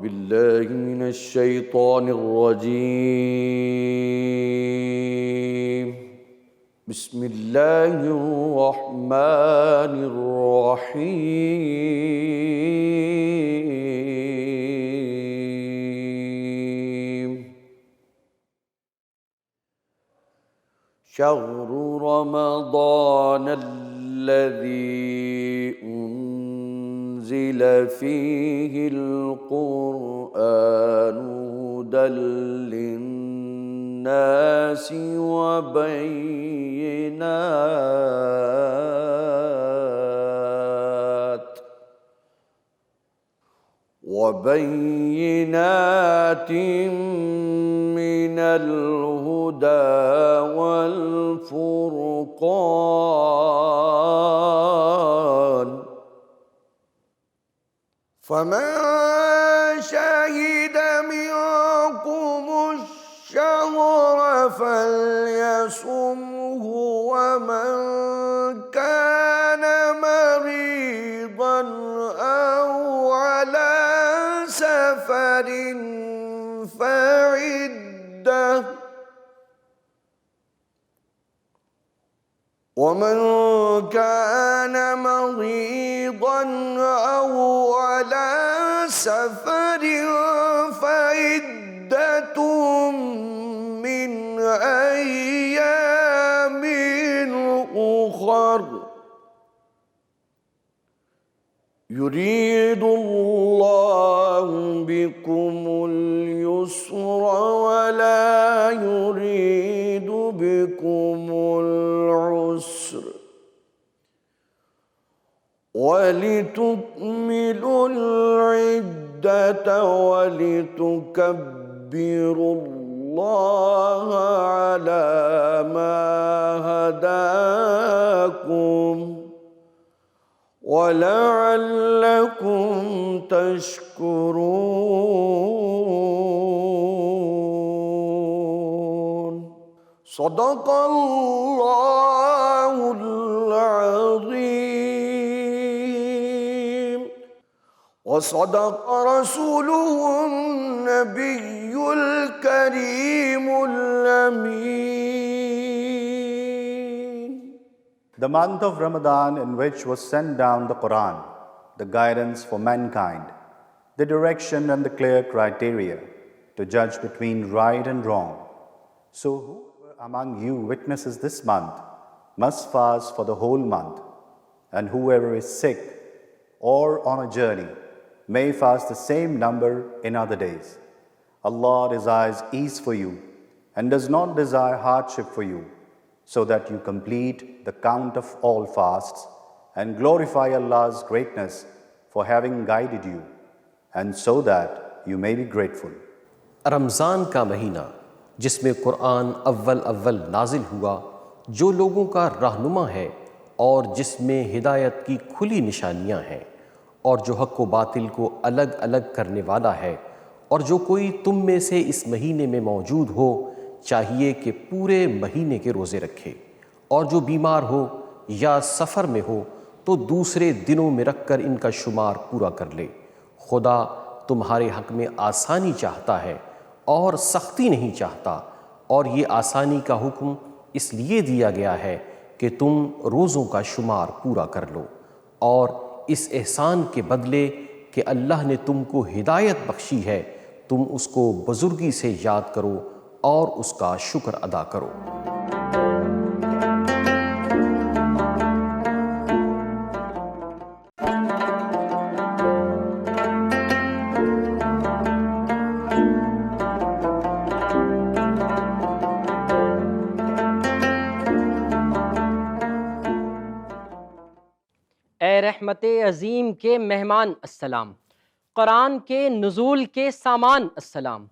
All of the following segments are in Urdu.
بالله من الشيطان الرجيم. بسم الله الرحمن الرحيم. شهر رمضان الذي أنزل فيه القرآن هدى للناس وبينات من الهدى والفرقان، فمن شهد منكم الشهر فليصمه، ومن كان مريضا أو على سفر فعدة، ومن كان مريضا أو على سفر فعدة من أيام أخر، يريد الله بكم اليسر ولا يريد بكم العسر، ولتكملوا العدة ولتكبروا الله على ما هداكم ولعلكم تشكرون. صدق الله العظيم وصدق رسوله النبي الكريم الأمين. The month of Ramadan, in which was sent down the Quran, the guidance for mankind, the direction and the clear criteria to judge between right and wrong. So whoever among you witnesses this month must fast for the whole month, and whoever is sick or on a journey may fast the same number in other days. Allah desires ease for you and does not desire hardship for you, so that you complete the count of all fasts and glorify Allah's greatness for having guided you, and so that you may be grateful. رمضان کا مہینہ جس میں قرآن اول نازل ہوا، جو لوگوں کا رہنما ہے اور جس میں ہدایت کی کھلی نشانیاں ہیں، اور جو حق و باطل کو الگ الگ کرنے والا ہے، اور جو کوئی تم میں سے اس مہینے میں موجود ہو چاہیے کہ پورے مہینے کے روزے رکھے، اور جو بیمار ہو یا سفر میں ہو تو دوسرے دنوں میں رکھ کر ان کا شمار پورا کر لے۔ خدا تمہارے حق میں آسانی چاہتا ہے اور سختی نہیں چاہتا، اور یہ آسانی کا حکم اس لیے دیا گیا ہے کہ تم روزوں کا شمار پورا کر لو، اور اس احسان کے بدلے کہ اللہ نے تم کو ہدایت بخشی ہے، تم اس کو بزرگی سے یاد کرو اور اس کا شکر ادا کرو۔ اے رحمت عظیم کے مہمان السلام، قرآن کے نزول کے سامان السلام،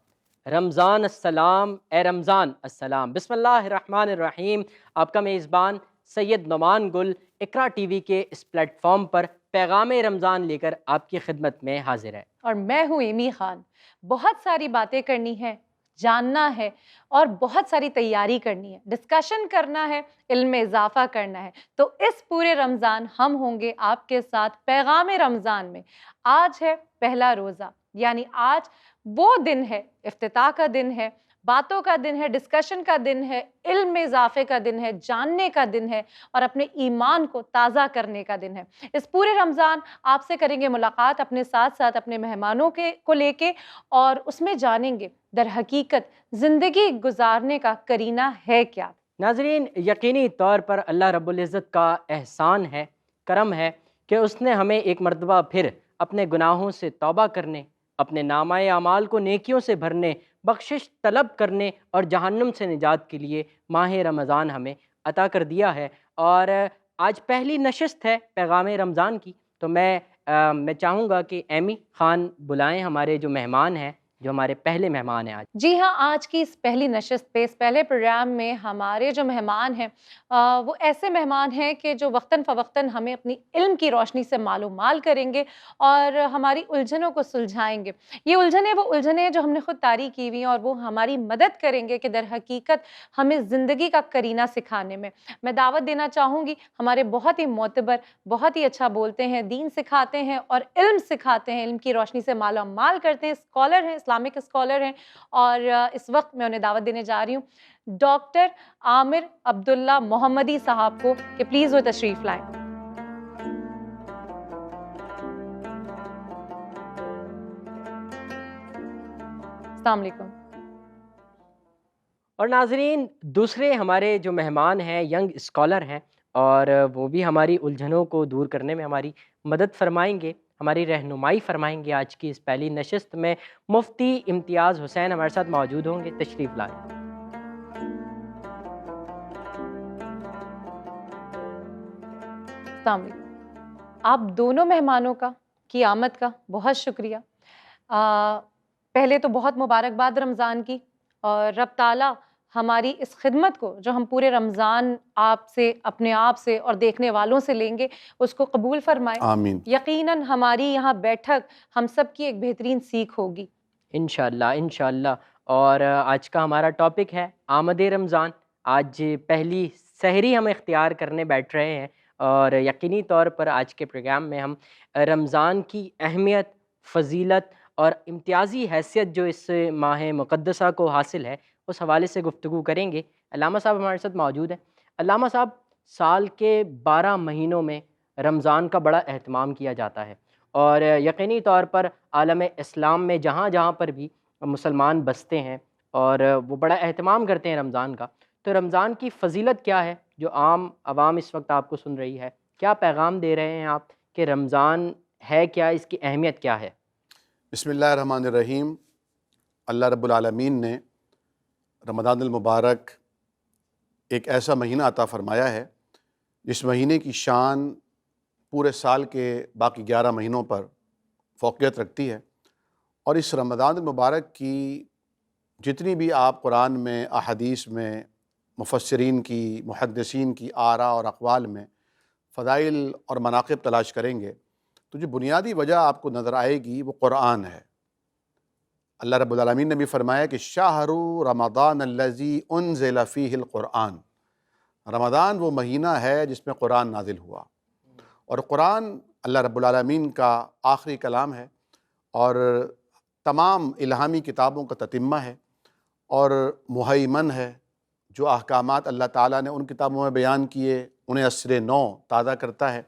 رمضان السلام، اے رمضان السلام۔ بسم اللہ الرحمن الرحیم۔ آپ کا میزبان سید نعمان گل اقرا ٹی وی کے اس پلیٹ فارم پر پیغام رمضان لے کر آپ کی خدمت میں حاضر ہے، اور میں ہوں ایمی خان۔ بہت ساری باتیں کرنی ہے، جاننا ہے اور بہت ساری تیاری کرنی ہے، ڈسکشن کرنا ہے، علم میں اضافہ کرنا ہے۔ تو اس پورے رمضان ہم ہوں گے آپ کے ساتھ پیغام رمضان میں۔ آج ہے پہلا روزہ، یعنی آج وہ دن ہے، افتتاح کا دن ہے، باتوں کا دن ہے، ڈسکشن کا دن ہے، علم میں اضافے کا دن ہے، جاننے کا دن ہے اور اپنے ایمان کو تازہ کرنے کا دن ہے۔ اس پورے رمضان آپ سے کریں گے ملاقات اپنے ساتھ ساتھ اپنے مہمانوں کو لے کے، اور اس میں جانیں گے در حقیقت زندگی گزارنے کا کرینہ ہے کیا۔ ناظرین، یقینی طور پر اللہ رب العزت کا احسان ہے، کرم ہے کہ اس نے ہمیں ایک مرتبہ پھر اپنے گناہوں سے توبہ کرنے، اپنے نامہ اعمال کو نیکیوں سے بھرنے، بخشش طلب کرنے اور جہنم سے نجات کے لیے ماہ رمضان ہمیں عطا کر دیا ہے۔ اور آج پہلی نشست ہے پیغام رمضان کی، تو میں چاہوں گا کہ ایمی خان بلائیں ہمارے جو مہمان ہیں، جو ہمارے پہلے مہمان ہیں آج۔ جی ہاں، آج کی اس پہلی نشست پہ، اس پہلے پروگرام میں ہمارے جو مہمان ہیں وہ ایسے مہمان ہیں کہ جو وقتاً فوقتاً ہمیں اپنی علم کی روشنی سے مال و مال کریں گے اور ہماری الجھنوں کو سلجھائیں گے۔ یہ الجھنیں وہ الجھنیں ہیں جو ہم نے خود طاری کی ہوئی ہیں، اور وہ ہماری مدد کریں گے کہ در حقیقت ہمیں زندگی کا کرینہ سکھانے میں۔ میں دعوت دینا چاہوں گی ہمارے بہت ہی معتبر، بہت ہی اچھا بولتے ہیں، دین سکھاتے ہیں اور علم سکھاتے ہیں، علم کی روشنی سے مال و مال کرتے ہیں، اسکالر ہیں، اسلامک اسکالر ہیں، اور اس وقت میں انہیں دعوت دینے جا رہی ہوں ڈاکٹر عامر عبداللہ محمدی صاحب کو کہ پلیز وہ تشریف لائیں۔ السلام علیکم۔ اور ناظرین، دوسرے ہمارے جو مہمان ہیں ینگ اسکالر ہیں، اور وہ بھی ہماری الجھنوں کو دور کرنے میں ہماری مدد فرمائیں گے، ہماری رہنمائی فرمائیں گے۔ آج کی اس پہلی نشست میں مفتی امتیاز حسین ہمارے ساتھ موجود ہوں گے، تشریف لائیں۔ السلام علیکم۔ آپ دونوں مہمانوں کی آمد کا بہت شکریہ۔ پہلے تو بہت مبارکباد رمضان کی، اور رب تعالیٰ ہماری اس خدمت کو جو ہم پورے رمضان آپ سے، اپنے آپ سے اور دیکھنے والوں سے لیں گے، اس کو قبول فرمائے۔ آمین۔ یقیناً ہماری یہاں بیٹھک ہم سب کی ایک بہترین سیکھ ہوگی۔ انشاءاللہ انشاءاللہ۔ اور آج کا ہمارا ٹاپک ہے آمد رمضان۔ آج پہلی سحری ہم اختیار کرنے بیٹھ رہے ہیں، اور یقینی طور پر آج کے پروگرام میں ہم رمضان کی اہمیت، فضیلت اور امتیازی حیثیت جو اس ماہ مقدسہ کو حاصل ہے، اس حوالے سے گفتگو کریں گے۔ علامہ صاحب ہمارے ساتھ موجود ہیں۔ علامہ صاحب، سال کے 12 مہینوں میں رمضان کا بڑا اہتمام کیا جاتا ہے، اور یقینی طور پر عالم اسلام میں جہاں جہاں پر بھی مسلمان بستے ہیں اور وہ بڑا اہتمام کرتے ہیں رمضان کا، تو رمضان کی فضیلت کیا ہے جو عام عوام اس وقت آپ کو سن رہی ہے؟ کیا پیغام دے رہے ہیں آپ کہ رمضان ہے کیا، اس کی اہمیت کیا ہے؟ بسم اللہ الرحمن الرحیم۔ اللہ رب العالمین نے رمضان المبارک ایک ایسا مہینہ عطا فرمایا ہے جس مہینے کی شان پورے سال کے باقی 11 مہینوں پر فوقیت رکھتی ہے، اور اس رمضان المبارک کی جتنی بھی آپ قرآن میں، احادیث میں، مفسرین کی، محدثین کی آراء اور اقوال میں فضائل اور مناقب تلاش کریں گے تو جو بنیادی وجہ آپ کو نظر آئے گی وہ قرآن ہے۔ اللہ رب العالمین نے بھی فرمایا کہ شہر رمضان الذی انزل فیہ القرآن، رمضان وہ مہینہ ہے جس میں قرآن نازل ہوا، اور قرآن اللہ رب العالمین کا آخری کلام ہے اور تمام الہامی کتابوں کا تتمہ ہے، اور مہیمن ہے، جو احکامات اللہ تعالیٰ نے ان کتابوں میں بیان کیے انہیں عصر نو تازہ کرتا ہے،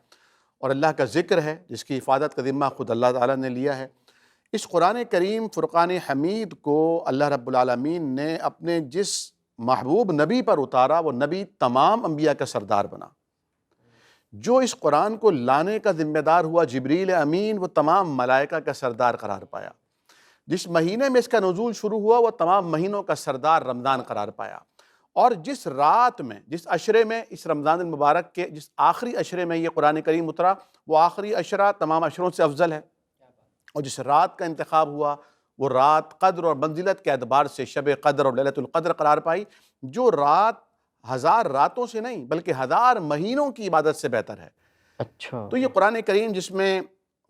اور اللہ کا ذکر ہے جس کی حفاظت کا ذمہ خود اللہ تعالیٰ نے لیا ہے۔ اس قرآن کریم فرقان حمید کو اللہ رب العالمین نے اپنے جس محبوب نبی پر اتارا، وہ نبی تمام انبیاء کا سردار بنا۔ جو اس قرآن کو لانے کا ذمہ دار ہوا جبریل امین، وہ تمام ملائکہ کا سردار قرار پایا۔ جس مہینے میں اس کا نزول شروع ہوا وہ تمام مہینوں کا سردار رمضان قرار پایا، اور جس رات میں، جس عشرے میں، اس رمضان المبارک کے جس آخری عشرے میں یہ قرآن کریم اترا، وہ آخری عشرہ تمام عشروں سے افضل ہے، اور جس رات کا انتخاب ہوا وہ رات قدر اور منزلت کے اعتبار سے شب قدر اور لیلۃ القدر قرار پائی، جو رات 1000 راتوں سے نہیں بلکہ 1000 مہینوں کی عبادت سے بہتر ہے۔ اچھا، تو یہ قرآن کریم جس میں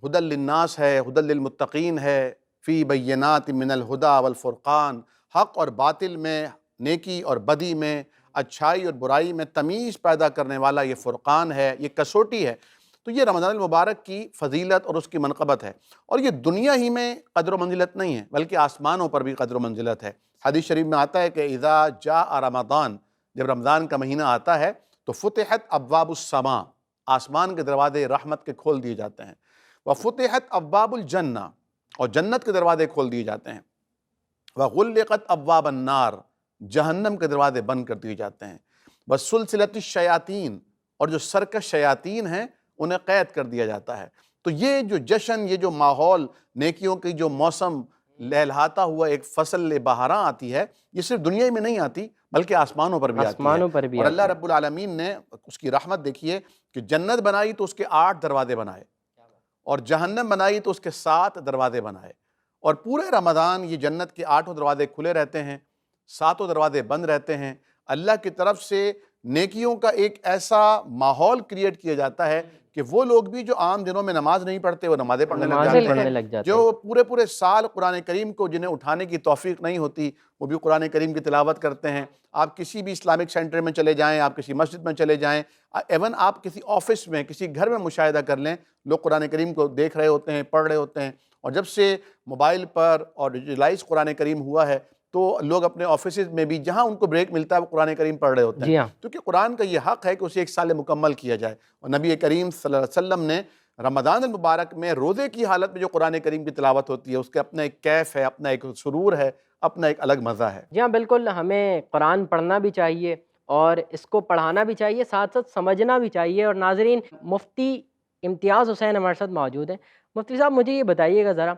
ہدی للناس ہے، ہدی للمتقین ہے، فی بینات من الہدی والفرقان، حق اور باطل میں، نیکی اور بدی میں، اچھائی اور برائی میں تمیز پیدا کرنے والا یہ فرقان ہے، یہ کسوٹی ہے۔ تو یہ رمضان المبارک کی فضیلت اور اس کی منقبت ہے، اور یہ دنیا ہی میں قدر و منزلت نہیں ہے بلکہ آسمانوں پر بھی قدر و منزلت ہے۔ حدیث شریف میں آتا ہے کہ اذا جاء رمضان، جب رمضان کا مہینہ آتا ہے تو فتحت ابواب السماء، آسمان کے دروازے رحمت کے کھول دیے جاتے ہیں، وفتحت ابواب الجنہ، اور جنت کے دروازے کھول دیے جاتے ہیں، وغلقت ابواب النار، جہنم کے دروازے بند کر دیے جاتے ہیں، وسلسلت الشیاطین، اور جو سرکش شیاطین ہیں انہیں قید کر دیا جاتا ہے۔ تو یہ جو جشن، یہ جو ماحول، نیکیوں کی جو موسم لہلہاتا ہوا ایک فصل بہاراں آتی ہے، یہ صرف دنیا میں نہیں آتی بلکہ آسمانوں پر بھی آتی ہے۔ آسمانوں پر بھی اور اللہ آتی ہے۔ رب العالمین نے اس کی رحمت دیکھیے کہ جنت بنائی تو اس کے 8 دروازے بنائے، اور جہنم بنائی تو اس کے 7 دروازے بنائے، اور پورے رمضان یہ جنت کے 8 دروازے کھلے رہتے ہیں، 7 دروازے بند رہتے ہیں۔ اللہ کی طرف سے نیکیوں کا ایک ایسا ماحول کریٹ کیا جاتا ہے کہ وہ لوگ بھی جو عام دنوں میں نماز نہیں پڑھتے وہ نمازیں پڑھنے لگ نمازیں جاتے پڑھنے ہیں، لگ جاتے جو پورے سال قرآن کریم کو جنہیں اٹھانے کی توفیق نہیں ہوتی وہ بھی قرآن کریم کی تلاوت کرتے ہیں۔ آپ کسی بھی اسلامک سینٹر میں چلے جائیں، آپ کسی مسجد میں چلے جائیں، ایون آپ کسی آفس میں، کسی گھر میں مشاہدہ کر لیں، لوگ قرآن کریم کو دیکھ رہے ہوتے ہیں، پڑھ رہے ہوتے ہیں۔ اور جب سے موبائل پر اور ڈیجیٹلائز قرآن کریم ہوا ہے تو لوگ اپنے آفیسز میں بھی جہاں ان کو بریک ملتا ہے وہ قرآن کریم پڑھ رہے ہوتے ہیں، جی ہاں۔ کیونکہ قرآن کا یہ حق ہے کہ اسے 1 سال مکمل کیا جائے۔ اور نبی کریم صلی اللہ علیہ وسلم نے رمضان المبارک میں روزے کی حالت میں جو قرآن کریم کی تلاوت ہوتی ہے اس کا اپنا ایک کیف ہے، اپنا ایک سرور ہے، اپنا ایک الگ مزہ ہے۔ جی ہاں بالکل، ہمیں قرآن پڑھنا بھی چاہیے اور اس کو پڑھانا بھی چاہیے، ساتھ ساتھ سمجھنا بھی چاہیے۔ اور ناظرین، مفتی امتیاز حسین ہمارے ساتھ موجود ہیں۔ مفتی صاحب مجھے یہ بتائیے گا ذرا،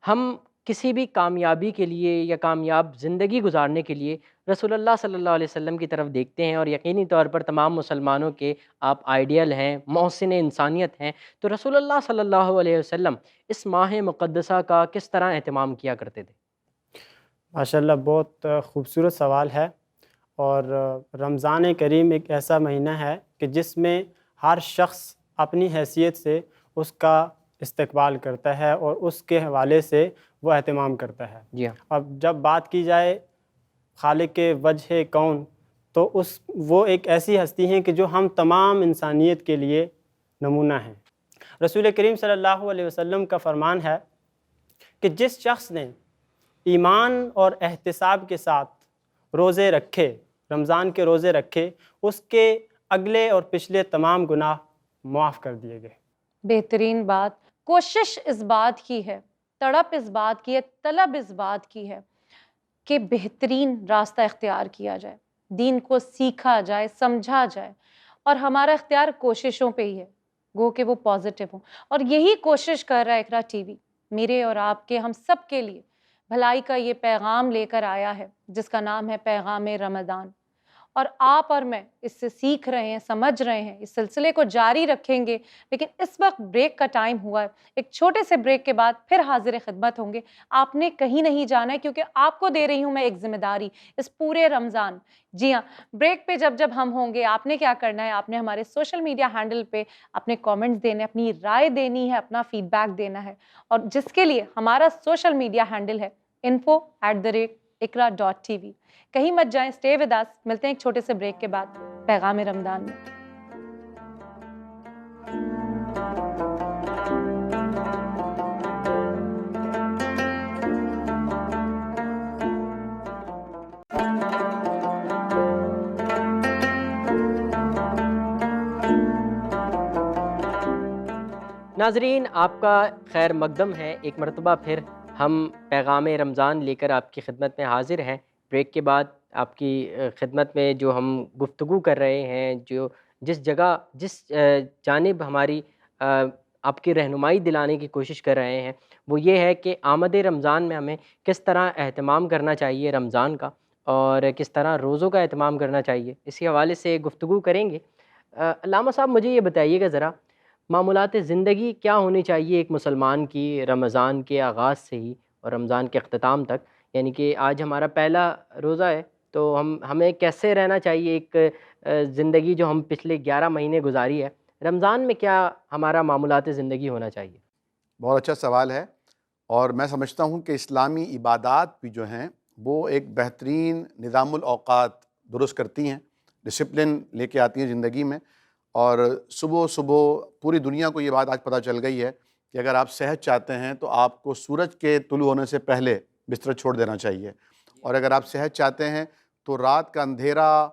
ہم کسی بھی کامیابی کے لیے یا کامیاب زندگی گزارنے کے لیے رسول اللہ صلی اللہ علیہ وسلم کی طرف دیکھتے ہیں، اور یقینی طور پر تمام مسلمانوں کے آپ آئیڈیل ہیں، محسن انسانیت ہیں، تو رسول اللہ صلی اللہ علیہ وسلم اس ماہ مقدسہ کا کس طرح اہتمام کیا کرتے تھے؟ ماشاءاللہ بہت خوبصورت سوال ہے، اور رمضان کریم ایک ایسا مہینہ ہے کہ جس میں ہر شخص اپنی حیثیت سے اس کا استقبال کرتا ہے اور اس کے حوالے سے وہ اہتمام کرتا ہے۔ جی ہاں۔ اب جب بات کی جائے خالق وجہ کون، تو وہ ایک ایسی ہستی ہیں کہ جو ہم تمام انسانیت کے لیے نمونہ ہیں۔ رسول کریم صلی اللہ علیہ وسلم کا فرمان ہے کہ جس شخص نے ایمان اور احتساب کے ساتھ روزے رکھے، رمضان کے روزے رکھے، اس کے اگلے اور پچھلے تمام گناہ معاف کر دیے گئے۔ بہترین بات، کوشش اس بات کی ہے، تڑپ اس بات کی ہے، طلب اس بات کی ہے کہ بہترین راستہ اختیار کیا جائے، دین کو سیکھا جائے، سمجھا جائے، اور ہمارا اختیار کوششوں پہ ہی ہے، گو کہ وہ پازیٹیو ہوں۔ اور یہی کوشش کر رہا ہے اقرا ٹی وی، میرے اور آپ کے، ہم سب کے لیے بھلائی کا یہ پیغام لے کر آیا ہے جس کا نام ہے پیغام رمضان۔ اور آپ اور میں اس سے سیکھ رہے ہیں، سمجھ رہے ہیں، اس سلسلے کو جاری رکھیں گے۔ لیکن اس وقت بریک کا ٹائم ہوا ہے، ایک چھوٹے سے بریک کے بعد پھر حاضر خدمت ہوں گے۔ آپ نے کہیں نہیں جانا ہے، کیونکہ آپ کو دے رہی ہوں میں ایک ذمہ داری اس پورے رمضان۔ جی ہاں، بریک پہ جب ہم ہوں گے آپ نے کیا کرنا ہے، آپ نے ہمارے سوشل میڈیا ہینڈل پہ اپنے کامنٹس دینے، اپنی رائے دینی ہے، اپنا فیڈ بیک دینا ہے، اور جس کے لیے ہمارا سوشل میڈیا ہینڈل ہے info@iqra.tv۔ کہیں مت جائیں، اسٹے ود اس۔ ملتے ہیں ایک چھوٹے سے بریک کے بعد پیغام رمضان میں۔ ناظرین، آپ کا خیر مقدم ہے، ایک مرتبہ پھر ہم پیغام رمضان لے کر آپ کی خدمت میں حاضر ہیں۔ بریک کے بعد آپ کی خدمت میں جو ہم گفتگو کر رہے ہیں، جس جانب ہماری آپ کی رہنمائی دلانے کی کوشش کر رہے ہیں، وہ یہ ہے کہ آمد رمضان میں ہمیں کس طرح اہتمام کرنا چاہیے رمضان کا، اور کس طرح روزوں کا اہتمام کرنا چاہیے، اسی حوالے سے گفتگو کریں گے۔ علامہ صاحب مجھے یہ بتائیے گا ذرا، معمولات زندگی کیا ہونی چاہیے ایک مسلمان کی رمضان کے آغاز سے ہی اور رمضان کے اختتام تک؟ یعنی کہ آج ہمارا پہلا روزہ ہے، تو ہمیں کیسے رہنا چاہیے ایک زندگی جو ہم پچھلے 11 مہینے گزاری ہے، رمضان میں کیا ہمارا معمولات زندگی ہونا چاہیے؟ بہت اچھا سوال ہے، اور میں سمجھتا ہوں کہ اسلامی عبادات بھی جو ہیں وہ ایک بہترین نظام الاوقات درست کرتی ہیں، ڈسپلن لے کے آتی ہیں زندگی میں۔ اور صبح صبح پوری دنیا کو یہ بات آج پتہ چل گئی ہے کہ اگر آپ صحت چاہتے ہیں تو آپ کو سورج کے طلوع ہونے سے پہلے بستر چھوڑ دینا چاہیے، اور اگر آپ صحت چاہتے ہیں تو رات کا اندھیرا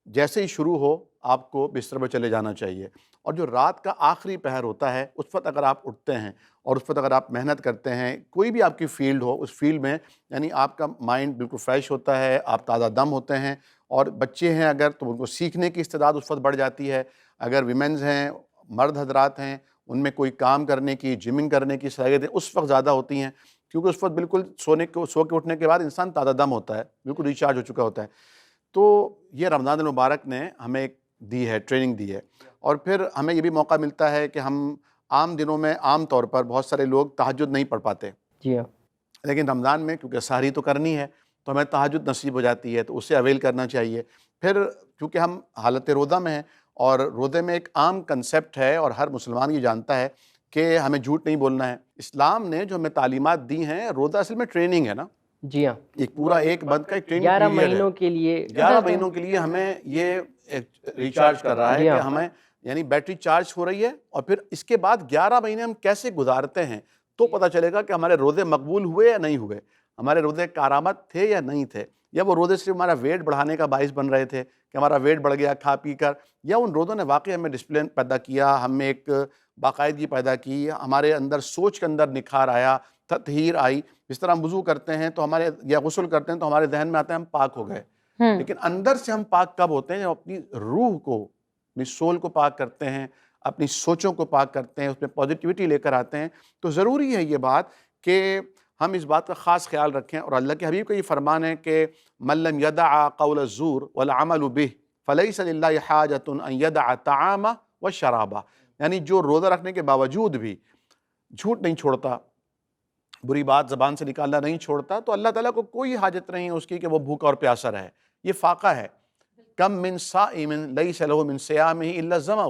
جیسے ہی شروع ہو آپ کو بستر پر چلے جانا چاہیے، اور جو رات کا آخری پہر ہوتا ہے اس وقت اگر آپ اٹھتے ہیں اور اس وقت اگر آپ محنت کرتے ہیں، کوئی بھی آپ کی فیلڈ ہو، اس فیلڈ میں یعنی آپ کا مائنڈ بالکل فریش ہوتا ہے، آپ تازہ دم ہوتے ہیں، اور بچے ہیں اگر تو ان کو سیکھنے کی استعداد اس وقت بڑھ جاتی ہے، اگر ویمنز ہیں، مرد حضرات ہیں، ان میں کوئی کام کرنے کی، جمنگ کرنے کی صلاحیتیں اس وقت زیادہ ہوتی ہیں، کیونکہ اس وقت بالکل سو کے اٹھنے کے بعد انسان تازہ دم ہوتا ہے، بالکل ریچارج ہو چکا ہوتا ہے۔ تو یہ رمضان المبارک نے ہمیں ایک دی ہے، ٹریننگ دی ہے، اور پھر ہمیں یہ بھی موقع ملتا ہے کہ ہم عام دنوں میں عام طور پر بہت سارے لوگ تہجد نہیں پڑھ پاتے، جی ہاں، لیکن رمضان میں کیونکہ سحری تو کرنی ہے تو ہمیں تہجد نصیب ہو جاتی ہے، تو اسے اویل کرنا چاہیے۔ پھر کیونکہ ہم حالت روزہ میں ہیں، اور روزے میں ایک عام کنسیپٹ ہے اور ہر مسلمان یہ جانتا ہے کہ ہمیں جھوٹ نہیں بولنا ہے۔ اسلام نے جو ہمیں تعلیمات دی ہیں، روزہ اصل میں ٹریننگ ہے نا، جی ہاں، ایک پورا ایک بند کا ایک ٹریننگ 11 پیریڈ ہے، مہینوں کے لیے 11 مہینوں کے لیے ہمیں یہ ریچارج کر رہا ہے جی کہ ہاں، ہمیں یعنی بیٹری چارج ہو رہی ہے، اور پھر اس کے بعد 11 مہینے ہم کیسے گزارتے ہیں تو پتہ چلے گا کہ ہمارے روزے مقبول ہوئے یا نہیں ہوئے، ہمارے روزے کارآمد تھے یا نہیں تھے، یا وہ روزے صرف ہمارا ویٹ بڑھانے کا باعث بن رہے تھے کہ ہمارا ویٹ بڑھ گیا کھا پی کر، یا ان روزوں نے واقعی ہمیں ڈسپلن پیدا کیا، ہمیں ایک باقاعدگی پیدا کی، ہمارے اندر سوچ کے اندر نکھار آیا، تطہیر آئی۔ جس طرح ہم وضو کرتے ہیں تو ہمارے یا غسل کرتے ہیں تو ہمارے ذہن میں آتا ہے ہم پاک ہو گئے، لیکن اندر سے ہم پاک کب ہوتے ہیں؟ جب اپنی روح کو، اپنی سول کو پاک کرتے ہیں، اپنی سوچوں کو پاک کرتے ہیں، اس میں پازیٹیوٹی لے کر آتے ہیں۔ تو ضروری ہے یہ بات کہ ہم اس بات کا خاص خیال رکھیں، اور اللہ کے حبیب کا یہ فرمان ہے کہ من لم یدع قول الزور والعمل به فلیس للہ حاجۃ ان یدع الطعام والشراب، یعنی جو روزہ رکھنے کے باوجود بھی جھوٹ نہیں چھوڑتا، بری بات زبان سے نکالنا نہیں چھوڑتا، تو اللہ تعالیٰ کو کوئی حاجت نہیں ہے اس کی کہ وہ بھوکا اور پیاسا رہے۔ یہ فاقہ ہے، کم من صائم لیس لہ من صیامہ الا الظمأ،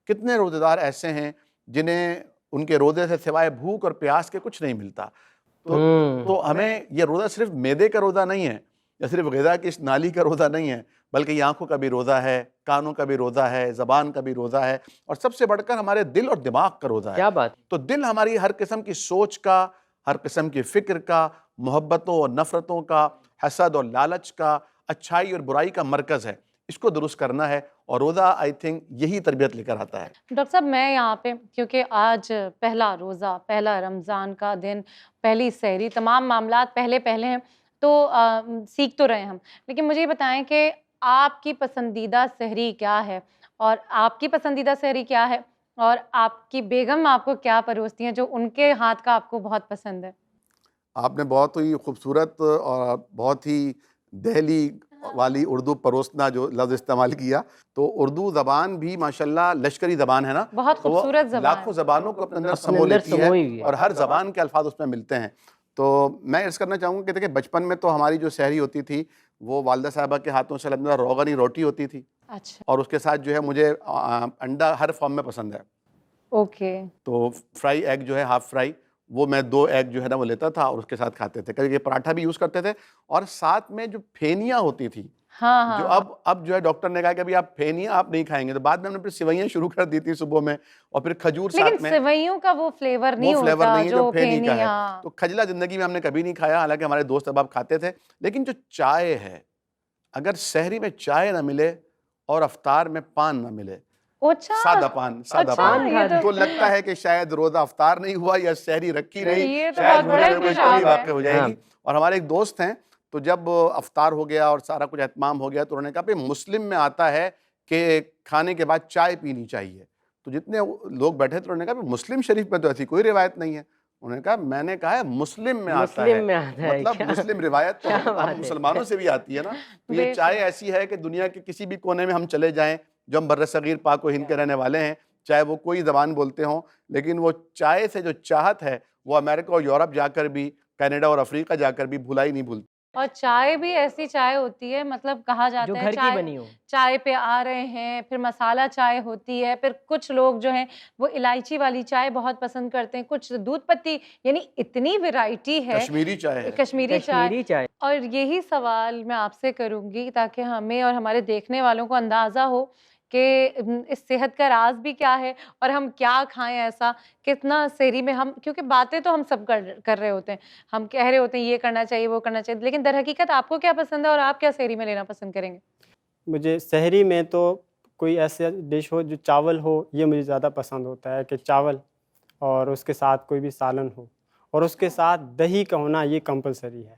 کتنے روزے دار ایسے ہیں جنہیں ان کے روزے سے سوائے بھوک اور پیاس کے کچھ نہیں ملتا۔ تو ہمیں یہ روزہ صرف معدے کا روزہ نہیں ہے، یا صرف غذا کی اس نالی کا روزہ نہیں ہے، بلکہ یہ آنکھوں کا بھی روزہ ہے، کانوں کا بھی روزہ ہے، زبان کا بھی روزہ ہے، اور سب سے بڑھ کر ہمارے دل اور دماغ کا روزہ ہے۔ کیا بات، تو دل ہماری ہر قسم کی سوچ کا، ہر قسم کی فکر کا، محبتوں اور نفرتوں کا، حسد اور لالچ کا، اچھائی اور برائی کا مرکز ہے، اس کو درست کرنا ہے، اور روزہ آئی تھنک یہی تربیت لے کر آتا ہے۔ ڈاکٹر صاحب میں یہاں پہ کیونکہ آج پہلا روزہ، پہلا رمضان کا دن، پہلی سحری، تمام معاملات پہلے ہیں تو سیکھ تو رہے ہیں ہم، لیکن مجھے یہ بتائیں کہ آپ کی پسندیدہ سحری کیا ہے، اور آپ کی پسندیدہ سحری کیا ہے، اور آپ کی بیگم آپ کو کیا پروستی ہیں جو ان کے ہاتھ کا آپ کو بہت پسند ہے؟ آپ نے بہت ہی خوبصورت اور بہت ہی دہلی والی اردو پروسنا جو لفظ استعمال کیا، تو اردو زبان بھی ماشاءاللہ لشکری زبان ہے نا، بہت تو وہ خوبصورت زبان لاکھوں زبانوں کو اپنے اندر سمو اندر لیتی ہے، سموئی ہوئی ہے۔ اور ہر زبان کے الفاظ اس میں ملتے ہیں۔ تو میں عرض کرنا چاہوں گا کہ دیکھیں بچپن میں تو ہماری جو سحری ہوتی تھی وہ والدہ صاحبہ کے ہاتھوں سے الحمدللہ روغنی روٹی ہوتی تھی، اچھا، اور اس کے ساتھ جو ہے مجھے انڈا ہر فارم میں پسند ہے، اوکے، تو فرائی ایگ جو ہے ہاف فرائی، وہ میں 2 ایگ جو ہے نا وہ لیتا تھا اور اس کے ساتھ کھاتے تھے، کبھی پراٹھا بھی یوز کرتے تھے، اور ساتھ میں جو پھینیاں ہوتی تھی، ہاں جو اب جو ہے ڈاکٹر نے کہا کہ ابھی آپ پھینیاں آپ نہیں کھائیں گے، تو بعد میں ہم نے پھر سیوئیاں شروع کر دی تھی صبح میں، اور پھر کھجور لیکن ساتھ میں، سوئیوں کا وہ فلیور نہیں وہ فلیور ہوتا نہیں ہے جو پھینی کا ہے، ہاں، تو کھجلا زندگی میں ہم نے کبھی نہیں کھایا، حالانکہ ہمارے دوست احباب کھاتے تھے۔ لیکن جو چائے ہے، اگر سحری میں چائے نہ ملے اور افطار میں پان نہ ملے، اچھا، سادہ پان یہ تو لگتا ہے کہ شاید روزہ افطار نہیں ہوا یا سحری رکھی نہیں، یہ تو شاید بہت بڑا روزے میں کوئی انکشاف کمی ہے۔ واقع ہو جائے گی۔ اور ہمارے ایک دوست ہیں، تو جب افطار ہو گیا اور سارا کچھ اہتمام ہو گیا تو انہوں نے کہا کہ مسلم میں آتا ہے کہ کھانے کے بعد چائے پینی چاہیے، تو جتنے لوگ بیٹھے تھے انہوں نے کہا کہ مسلم شریف میں تو ایسی کوئی روایت نہیں ہے، انہوں نے کہا میں نے کہا ہے مسلم میں آتا ہے، مطلب مسلم روایت تو ہم مسلمانوں سے بھی آتی ہے نا، تو یہ چائے ایسی ہے کہ دنیا کے کسی بھی کونے میں ہم چلے جائیں، جو ہم بر صغیر پاک و ہند کے رہنے والے ہیں، چاہے وہ کوئی زبان بولتے ہوں، لیکن وہ چائے سے جو چاہت ہے وہ امریکہ اور یورپ جا کر بھی، کینیڈا اور افریقہ جا کر بھی بھلائی نہیں بھولتی۔ اور چائے بھی ایسی چائے ہوتی ہے، مطلب کہا جو جاتا ہے گھر کی چائے بنی ہو۔ چائے پہ آ رہے ہیں، پھر مسالہ چائے ہوتی ہے، پھر کچھ لوگ جو ہیں وہ الائچی والی چائے بہت پسند کرتے ہیں، کچھ دودھ پتی، یعنی اتنی ویرائٹی ہے کشمیری چائے ہے، کشمیری کشمیری چائے، اور یہی سوال میں آپ سے کروں گی تاکہ ہمیں اور ہمارے دیکھنے والوں کو اندازہ ہو کہ اس صحت کا راز بھی کیا ہے اور ہم کیا کھائیں ایسا کتنا سحری میں ہم، کیونکہ باتیں تو ہم سب کر رہے ہوتے ہیں، ہم کہہ رہے ہوتے ہیں یہ کرنا چاہیے وہ کرنا چاہیے، لیکن در حقیقت آپ کو کیا پسند ہے اور آپ کیا سحری میں لینا پسند کریں گے؟ مجھے سحری میں تو کوئی ایسا ڈش ہو جو چاول ہو، یہ مجھے زیادہ پسند ہوتا ہے کہ چاول اور اس کے ساتھ کوئی بھی سالن ہو، اور اس کے ساتھ دہی کا ہونا یہ کمپلسری ہے۔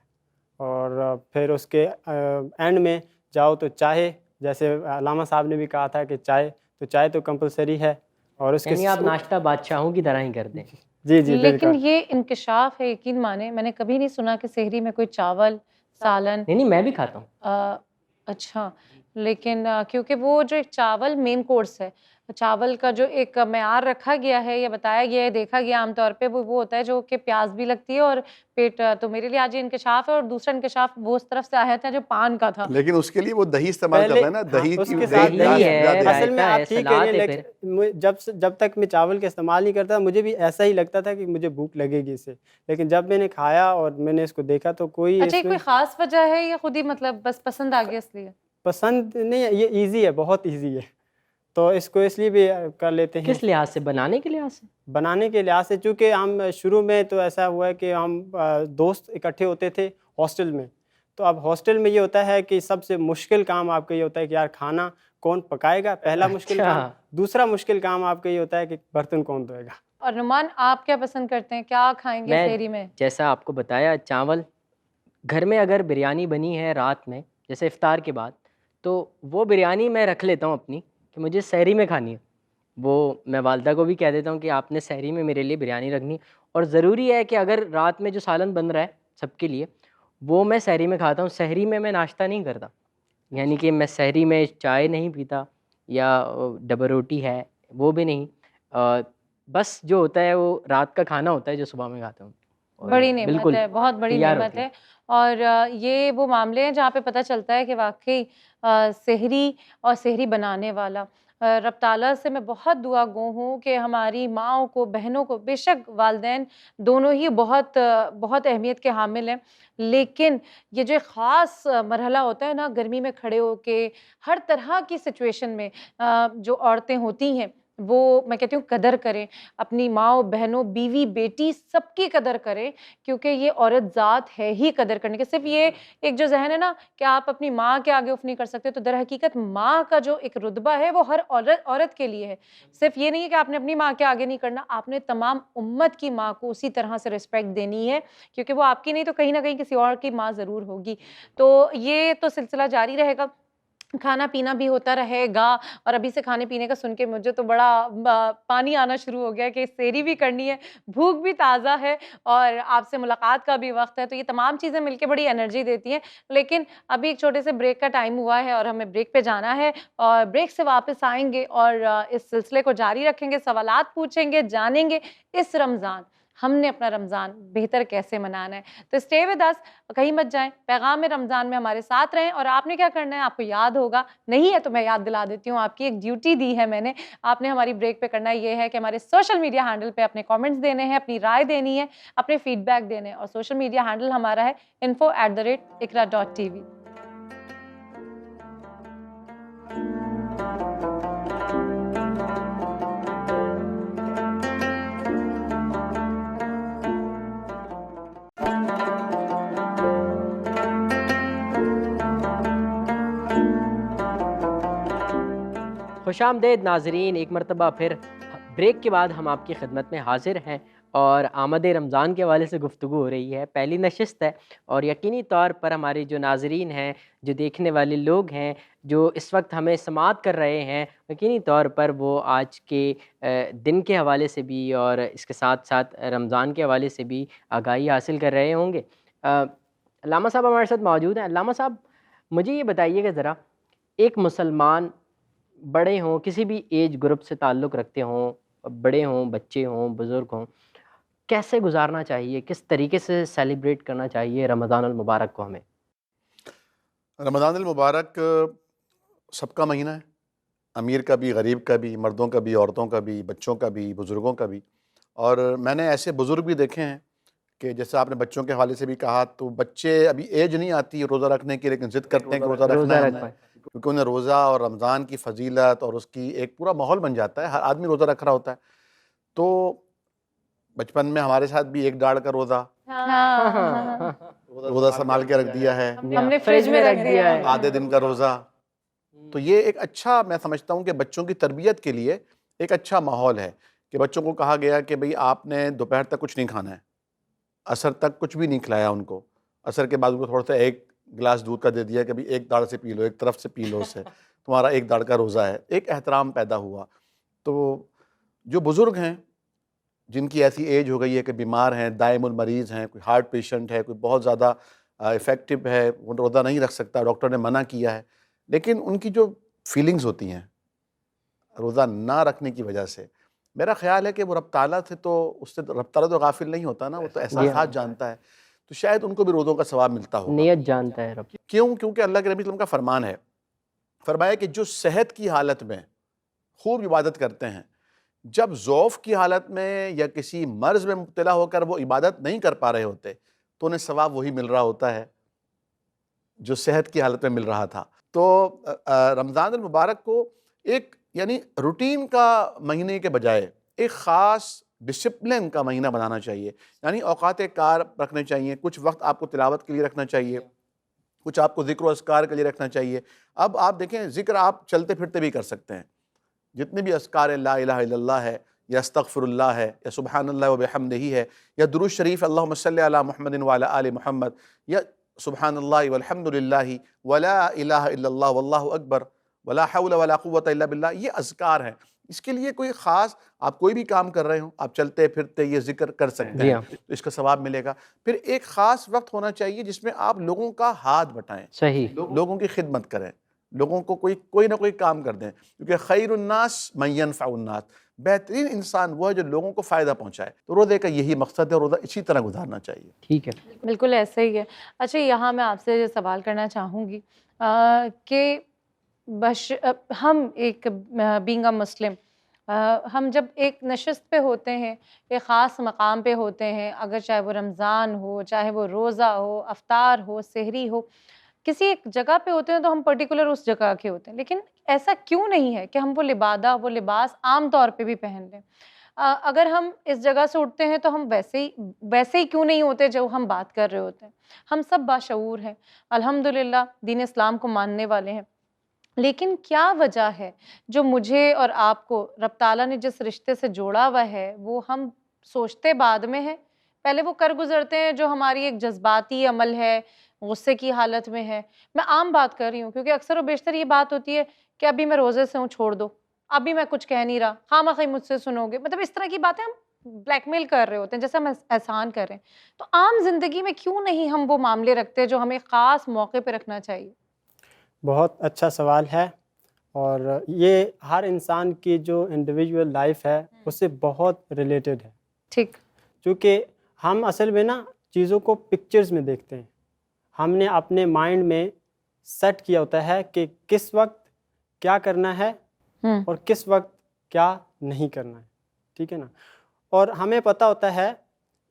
اور پھر اس کے اینڈ میں جاؤ تو چائے، جیسے علامہ صاحب نے بھی کہا تھا کہ چائے تو کمپلسری ہے، اور اس کے یعنی آپ ناشتہ بادشاہوں کی طرح ہی کر دیں۔ جی جی لیکن بالکل۔ یہ انکشاف ہے، یقین مانے میں نے کبھی نہیں سنا کہ سحری میں کوئی چاول سالن۔ نہیں میں بھی کھاتا ہوں۔ اچھا، لیکن کیونکہ وہ جو ایک چاول مین کورس ہے، چاول کا جو ایک معیار رکھا گیا ہے یا بتایا گیا ہے، دیکھا گیا عام طور پہ وہ ہوتا ہے جو کہ پیاز بھی لگتی ہے اور پیٹ، تو میرے لیے آج یہ انکشاف ہے۔ اور دوسرا انکشاف وہ اس طرف سے آیا تھا جو پان کا تھا۔ لیکن اس کے لیے وہ دہی استعمال کرتا ہے نا، دہی اس کی کے ساتھ دہی دہی ہے، زیادہ اصل میں رائتا ہے، آپ ٹھیک سلاد ہے، ہے پھر۔ جب تک میں چاول کا استعمال نہیں کرتا مجھے بھی ایسا ہی لگتا تھا کہ مجھے بھوک لگے گی اس سے، لیکن جب میں نے کھایا اور میں نے اس کو دیکھا تو کوئی اچھا، کوئی خاص وجہ ہے یا خود ہی مطلب بس پسند آ گیا اس لیے؟ پسند نہیں ہے، یہ ایزی ہے، بہت ایزی ہے، تو اس کو اس لیے بھی کر لیتے ہیں۔ کس لحاظ سے؟ بنانے کے لحاظ سے؟ بنانے کے لحاظ سے، چونکہ ہم شروع میں تو ایسا ہوا ہے کہ ہم دوست اکٹھے ہوتے تھے ہاسٹل میں، تو اب ہاسٹل میں یہ ہوتا ہے کہ سب سے مشکل کام آپ کا یہ ہوتا ہے کہ یار کھانا کون پکائے گا، پہلا مشکل کام۔ دوسرا مشکل کام آپ کا یہ ہوتا ہے کہ برتن کون دھوئے گا۔ اور نعمان آپ کیا پسند کرتے ہیں، کیا کھائیں گے سحری میں؟ جیسا آپ کو بتایا، چاول، گھر میں اگر بریانی بنی ہے رات میں جیسے افطار کے بعد، تو وہ بریانی میں رکھ لیتا ہوں اپنی کہ مجھے سحری میں کھانی ہے، وہ میں والدہ کو بھی کہہ دیتا ہوں کہ آپ نے سحری میں میرے لیے بریانی رکھنی، اور ضروری ہے کہ اگر رات میں جو سالن بن رہا ہے سب کے لیے وہ میں سحری میں کھاتا ہوں۔ سحری میں ناشتہ نہیں کرتا، یعنی کہ میں سحری میں چائے نہیں پیتا یا ڈبل روٹی ہے وہ بھی نہیں، بس جو ہوتا ہے وہ رات کا کھانا ہوتا ہے جو صبح میں کھاتا ہوں۔ اور بڑی نعمت بالکل ہے، بہت بڑی تیار نعمت ہوتی ہے۔ اور یہ وہ معاملے ہیں جہاں پہ پتہ چلتا ہے کہ واقعی سحری اور سحری بنانے والا، رب تعالیٰ سے میں بہت دعا گو ہوں کہ ہماری ماؤں کو، بہنوں کو، بے شک والدین دونوں ہی بہت بہت اہمیت کے حامل ہیں، لیکن یہ جو خاص مرحلہ ہوتا ہے نا، گرمی میں کھڑے ہو کے ہر طرح کی سچویشن میں جو عورتیں ہوتی ہیں وہ میں کہتی ہوں قدر کریں، اپنی ماؤں، بہنوں، بیوی، بیٹی سب کی قدر کریں، کیونکہ یہ عورت ذات ہے ہی قدر کرنے کے۔ صرف یہ ایک جو ذہن ہے نا کہ آپ اپنی ماں کے آگے اف نہیں کر سکتے، تو در حقیقت ماں کا جو ایک رتبہ ہے وہ ہر عورت کے لیے ہے۔ صرف یہ نہیں ہے کہ آپ نے اپنی ماں کے آگے نہیں کرنا، آپ نے تمام امت کی ماں کو اسی طرح سے رسپیکٹ دینی ہے، کیونکہ وہ آپ کی نہیں تو کہیں نہ کہیں کسی اور کی ماں ضرور ہوگی۔ تو یہ تو سلسلہ جاری رہے گا، کھانا پینا بھی ہوتا رہے گا۔ اور ابھی سے کھانے پینے کا سن کے مجھے تو بڑا پانی آنا شروع ہو گیا کہ سحری بھی کرنی ہے، بھوک بھی تازہ ہے اور آپ سے ملاقات کا بھی وقت ہے، تو یہ تمام چیزیں مل کے بڑی انرجی دیتی ہیں۔ لیکن ابھی ایک چھوٹے سے بریک کا ٹائم ہوا ہے اور ہمیں بریک پہ جانا ہے، اور بریک سے واپس آئیں گے اور اس سلسلے کو جاری رکھیں گے، سوالات پوچھیں گے، جانیں گے اس رمضان ہم نے اپنا رمضان بہتر کیسے منانا ہے۔ تو اسٹے ود اس، کہیں مت جائیں، پیغام رمضان میں ہمارے ساتھ رہیں۔ اور آپ نے کیا کرنا ہے، آپ کو یاد ہوگا، نہیں ہے تو میں یاد دلا دیتی ہوں، آپ کی ایک ڈیوٹی دی ہے میں نے، آپ نے ہماری بریک پہ کرنا یہ ہے کہ ہمارے سوشل میڈیا ہینڈل پہ اپنے کامنٹس دینے ہیں، اپنی رائے دینی ہے، اپنے فیڈ بیک دینے ہیں، اور سوشل میڈیا ہینڈل ہمارا ہے info@iqra.tv۔ خوش آمدید ناظرین، ایک مرتبہ پھر بریک کے بعد ہم آپ کی خدمت میں حاضر ہیں، اور آمد رمضان کے حوالے سے گفتگو ہو رہی ہے، پہلی نشست ہے، اور یقینی طور پر ہمارے جو ناظرین ہیں، جو دیکھنے والے لوگ ہیں، جو اس وقت ہمیں سماعت کر رہے ہیں، یقینی طور پر وہ آج کے دن کے حوالے سے بھی اور اس کے ساتھ ساتھ رمضان کے حوالے سے بھی آگاہی حاصل کر رہے ہوں گے۔ علامہ صاحب ہمارے ساتھ موجود ہیں۔ علامہ صاحب مجھے یہ بتائیے کہ ذرا ایک مسلمان، بڑے ہوں، کسی بھی ایج گروپ سے تعلق رکھتے ہوں، بڑے ہوں، بچے ہوں، بزرگ ہوں، کیسے گزارنا چاہیے، کس طریقے سے سیلیبریٹ کرنا چاہیے رمضان المبارک کو ہمیں؟ رمضان المبارک سب کا مہینہ ہے، امیر کا بھی، غریب کا بھی، مردوں کا بھی، عورتوں کا بھی، بچوں کا بھی، بزرگوں کا بھی۔ اور میں نے ایسے بزرگ بھی دیکھے ہیں کہ جیسے آپ نے بچوں کے حوالے سے بھی کہا، تو بچے ابھی ایج نہیں آتی روزہ رکھنے کی، لیکن ضد کرتے ہیں کہ روزہ رکھنا ہے ہمیں، کیونکہ انہیں روزہ اور رمضان کی فضیلت اور اس کی ایک پورا ماحول بن جاتا ہے. ہر آدمی روزہ رکھ رہا ہوتا ہے. تو بچپن میں ہمارے ساتھ بھی 1 ڈاڑھ کا روزہ روزہ سنبھال کے رکھ دیا ہے, ہم نے فریج میں رکھ دیا ہے. آدھے دن کا روزہ. تو یہ ایک اچھا, میں سمجھتا ہوں کہ بچوں کی تربیت کے لیے ایک اچھا ماحول ہے کہ بچوں کو کہا گیا کہ بھئی آپ نے دوپہر تک کچھ نہیں کھانا ہے, عصر تک کچھ بھی نہیں کھلایا ان کو, عصر کے بعد ان کو تھوڑا سا 1 گلاس دودھ کا دے دیا کہ بھئی 1 داڑھ سے پی لو, ایک طرف سے پی لو, اس سے تمہارا 1 داڑھ کا روزہ ہے. ایک احترام پیدا ہوا. تو جو بزرگ ہیں جن کی ایسی ایج ہو گئی ہے کہ بیمار ہیں, دائم المریض ہیں, کوئی ہارٹ پیشنٹ ہے, کوئی بہت زیادہ افیکٹو ہے, وہ روزہ نہیں رکھ سکتا, ڈاکٹر نے منع کیا ہے, لیکن ان کی جو فیلنگز ہوتی ہیں روزہ نہ رکھنے کی وجہ سے, میرا خیال ہے کہ وہ رب تعالیٰ سے تو اس سے رب تعالیٰ تو غافل نہیں ہوتا نا, وہ تو احساسات جانتا ہے, تو شاید ان کو بھی روزوں کا ثواب ملتا ہوگا. نیت جانتا ہے رب. کیوں؟ کیونکہ اللہ کے نبی صلی اللہ علیہ وسلم کا فرمان ہے, فرمایا کہ جو صحت کی حالت میں خوب عبادت کرتے ہیں, جب ضعف کی حالت میں یا کسی مرض میں مبتلا ہو کر وہ عبادت نہیں کر پا رہے ہوتے, تو انہیں ثواب وہی مل رہا ہوتا ہے جو صحت کی حالت میں مل رہا تھا. تو رمضان المبارک کو ایک یعنی روٹین کا مہینے کے بجائے ایک خاص ڈسپلن کا مہینہ بنانا چاہیے. یعنی اوقات کار رکھنے چاہیے, کچھ وقت آپ کو تلاوت کے لیے رکھنا چاہیے, کچھ آپ کو ذکر و اذکار کے لیے رکھنا چاہیے. اب آپ دیکھیں, ذکر آپ چلتے پھرتے بھی کر سکتے ہیں, جتنے بھی اذکار لا الہ الا اللہ ہے, یا استغفر اللہ ہے, یا سبحان اللہ و بحمدہ ہے, یا درود شریف اللہم صلی علی محمد وعلی آل محمد, یا سبحان اللہ والحمد للہ ولا الہ الا اللہ واللہ اکبر ولا حول ولا قوۃ الا باللہ, یہ اذکار ہیں. اس کے لیے کوئی خاص, آپ کوئی بھی کام کر رہے ہوں, آپ چلتے پھرتے یہ ذکر کر سکتے ہیں, تو اس کا ثواب ملے گا. پھر ایک خاص وقت ہونا چاہیے جس میں آپ لوگوں کا ہاتھ بٹائیں, صحیح, لوگوں کی خدمت کریں, لوگوں کو کوئی نہ کوئی کام کر دیں, کیونکہ خیر الناس من ینفع الناس, بہترین انسان وہ ہے جو لوگوں کو فائدہ پہنچائے. تو روزے کا یہی مقصد ہے, روزہ اسی طرح گزارنا چاہیے. ٹھیک ہے, بالکل ایسا ہی ہے. اچھا, یہاں میں آپ سے سوال کرنا چاہوں گی کہ ہم ایک بینگ اے مسلم, ہم جب ایک نشست پہ ہوتے ہیں, ایک خاص مقام پہ ہوتے ہیں, اگر چاہے وہ رمضان ہو, چاہے وہ روزہ ہو, افطار ہو, سحری ہو, کسی ایک جگہ پہ ہوتے ہیں تو ہم پرٹیکولر اس جگہ کے ہوتے ہیں. لیکن ایسا کیوں نہیں ہے کہ ہم وہ لباس عام طور پہ بھی پہن لیں؟ اگر ہم اس جگہ سے اٹھتے ہیں تو ہم ویسے ہی کیوں نہیں ہوتے جو ہم بات کر رہے ہوتے ہیں؟ ہم سب باشعور ہیں, الحمدللہ دین اسلام کو ماننے والے ہیں, لیکن کیا وجہ ہے جو مجھے اور آپ کو رب تعالیٰ نے جس رشتے سے جوڑا ہوا ہے وہ ہم سوچتے بعد میں ہیں, پہلے وہ کر گزرتے ہیں جو ہماری ایک جذباتی عمل ہے, غصے کی حالت میں ہے. میں عام بات کر رہی ہوں کیونکہ اکثر و بیشتر یہ بات ہوتی ہے کہ ابھی میں روزے سے ہوں, چھوڑ دو, ابھی میں کچھ کہہ نہیں رہا, خواہ مجھ سے سنو گے, مطلب اس طرح کی باتیں ہم بلیک میل کر رہے ہوتے ہیں جیسے ہم احسان کر رہے ہیں. تو عام زندگی میں کیوں نہیں ہم وہ معاملے رکھتے جو ہمیں خاص موقع پہ رکھنا چاہیے؟ بہت اچھا سوال ہے, اور یہ ہر انسان کی جو انڈیویجول لائف ہے اس سے بہت ریلیٹڈ ہے. ٹھیک, چونکہ ہم اصل میں نا چیزوں کو پکچرز میں دیکھتے ہیں. ہم نے اپنے مائنڈ میں سیٹ کیا ہوتا ہے کہ کس وقت کیا کرنا ہے اور کس وقت کیا نہیں کرنا ہے, ٹھیک ہے نا. اور ہمیں پتہ ہوتا ہے